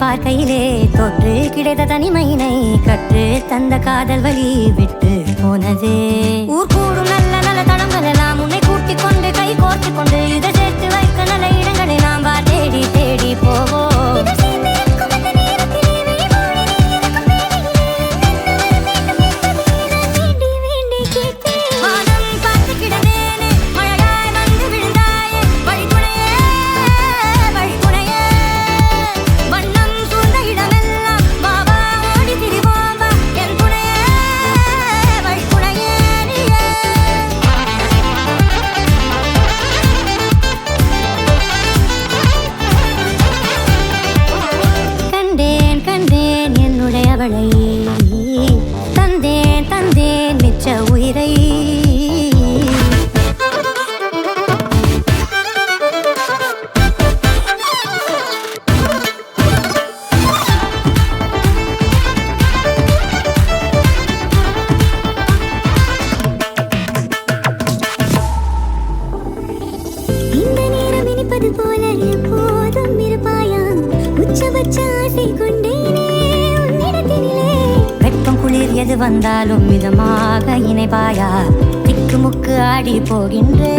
பார்க்கையிலே தொற்று கிடைத்த தனிமையினை கற்று தந்த காதல் வழி விட்டு போனதே. ஊர் கூடும் நல்ல நல்ல தளங்கள் எல்லாம் உன்னை கூட்டிக் கொண்டு கை கோர்த்து கொண்டு இதை சேர்த்து வைக்க நல்ல இடங்களை நாம் வா தேடி தேடி போவோம். தந்தேன் தந்தேன் மிச்ச உயிரை. இந்த நேரம் இனிப்பது போல எப்போதும் இருப்பாயா உச்சபட்ச ஆசை கொண்டேனே உன்னிடத்தினிலே. வெட்கம் குளிர் எது வந்தாலும் மிதமாக இணைப்பாயா திக்கு முக்கு ஆடி போகின்றே.